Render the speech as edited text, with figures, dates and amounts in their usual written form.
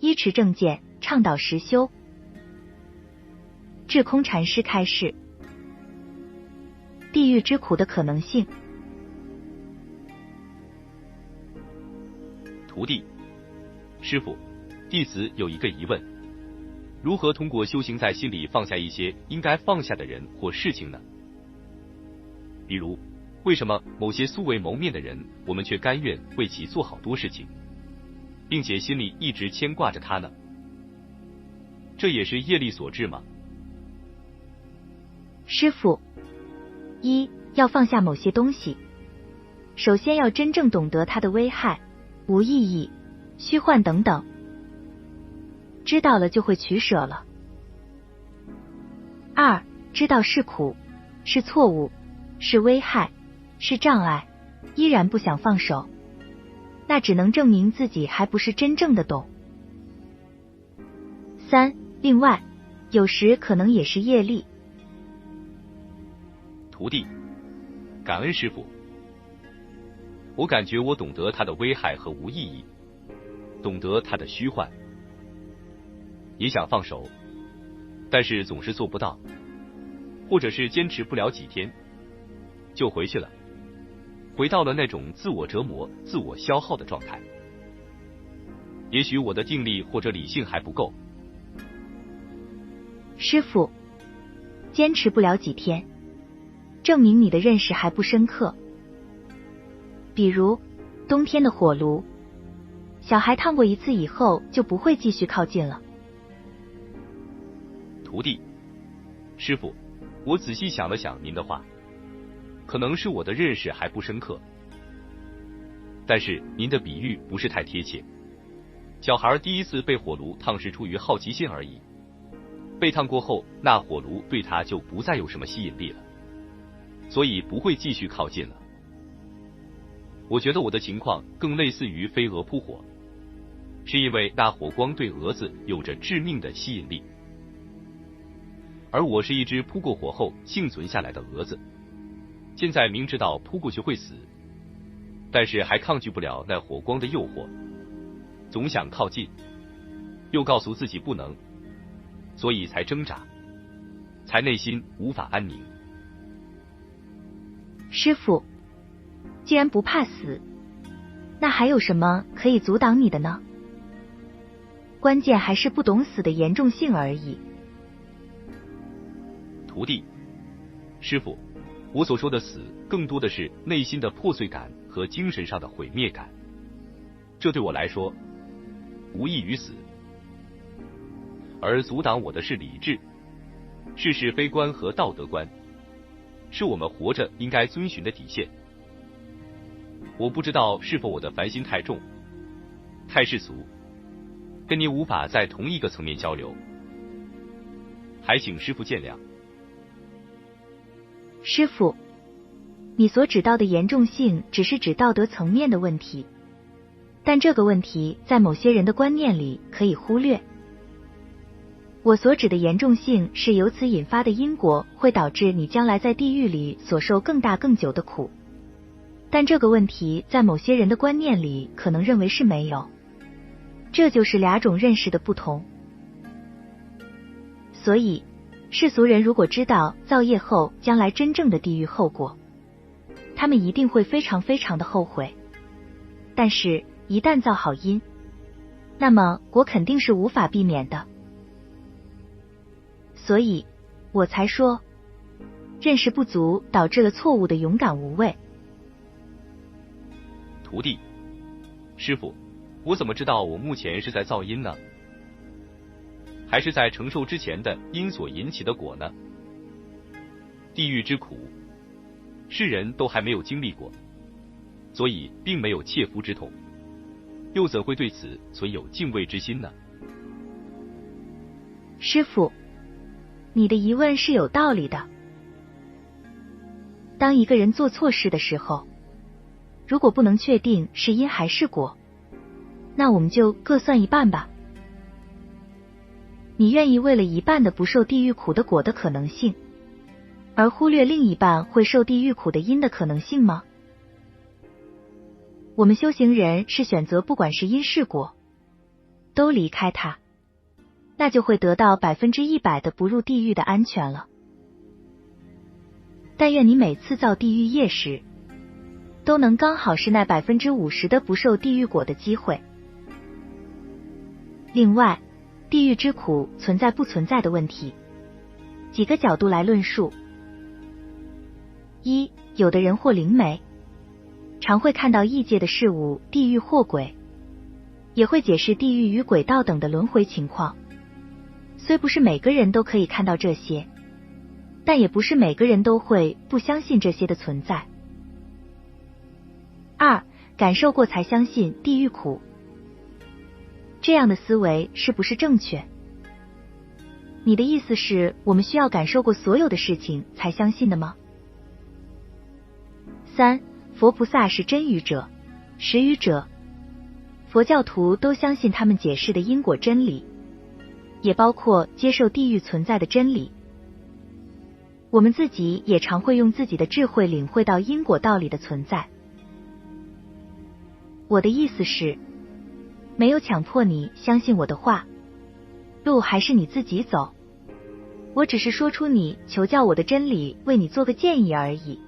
依持正见，倡导实修。智空禅师开示：地狱之苦的可能性。徒弟，师父，弟子有一个疑问，如何通过修行在心里放下一些应该放下的人或事情呢？比如，为什么某些素未谋面的人，我们却甘愿为其做好多事情，并且心里一直牵挂着他呢？这也是业力所致吗？师父，一要放下某些东西，首先要真正懂得它的危害、无意义、虚幻等等，知道了就会取舍了。二，知道是苦，是错误，是危害，是障碍，依然不想放手，那只能证明自己还不是真正的懂。三，另外，有时可能也是业力。徒弟，感恩师父。我感觉我懂得它的危害和无意义，懂得它的虚幻，也想放手，但是总是做不到，或者是坚持不了几天就回去了，回到了那种自我折磨、自我消耗的状态。也许我的定力或者理性还不够。师父，坚持不了几天，证明你的认识还不深刻。比如冬天的火炉，小孩烫过一次以后就不会继续靠近了。徒弟，师父，我仔细想了想您的话，可能是我的认识还不深刻，但是您的比喻不是太贴切。小孩第一次被火炉烫是出于好奇心而已，被烫过后，那火炉对他就不再有什么吸引力了，所以不会继续靠近了。我觉得我的情况更类似于飞蛾扑火，是因为那火光对蛾子有着致命的吸引力，而我是一只扑过火后幸存下来的蛾子，现在明知道扑过去会死，但是还抗拒不了那火光的诱惑，总想靠近，又告诉自己不能，所以才挣扎，才内心无法安宁。师父，既然不怕死，那还有什么可以阻挡你的呢？关键还是不懂死的严重性而已。徒弟，师父，我所说的死，更多的是内心的破碎感和精神上的毁灭感，这对我来说无异于死，而阻挡我的是理智、是是非观和道德观，是我们活着应该遵循的底线。我不知道是否我的烦心太重、太世俗，跟你无法在同一个层面交流，还请师父见谅。师父，你所指到的严重性只是指道德层面的问题，但这个问题在某些人的观念里可以忽略。我所指的严重性是由此引发的因果会导致你将来在地狱里所受更大更久的苦，但这个问题在某些人的观念里可能认为是没有，这就是两种认识的不同。所以世俗人如果知道造业后将来真正的地狱后果，他们一定会非常非常的后悔，但是一旦造好因，那么果肯定是无法避免的。所以我才说认识不足导致了错误的勇敢无畏。徒弟，师父，我怎么知道我目前是在造因呢？还是在承受之前的因所引起的果呢？地狱之苦，世人都还没有经历过，所以并没有切肤之痛，又怎会对此存有敬畏之心呢？师父，你的疑问是有道理的。当一个人做错事的时候，如果不能确定是因还是果，那我们就各算一半吧。你愿意为了一半的不受地狱苦的果的可能性，而忽略另一半会受地狱苦的因的可能性吗？我们修行人是选择不管是因是果，都离开它，那就会得到100%的不入地狱的安全了。但愿你每次造地狱业时，都能刚好是那50%的不受地狱果的机会。另外，地狱之苦存在不存在的问题，几个角度来论述。一，有的人或灵媒，常会看到异界的事物，地狱或鬼，也会解释地狱与鬼道等的轮回情况。虽不是每个人都可以看到这些，但也不是每个人都会不相信这些的存在。二，感受过才相信地狱苦，这样的思维是不是正确？你的意思是我们需要感受过所有的事情才相信的吗？三，佛菩萨是真语者、实语者。佛教徒都相信他们解释的因果真理，也包括接受地狱存在的真理。我们自己也常会用自己的智慧领会到因果道理的存在。我的意思是，没有强迫你相信我的话，路还是你自己走。我只是说出你求教我的真理，为你做个建议而已。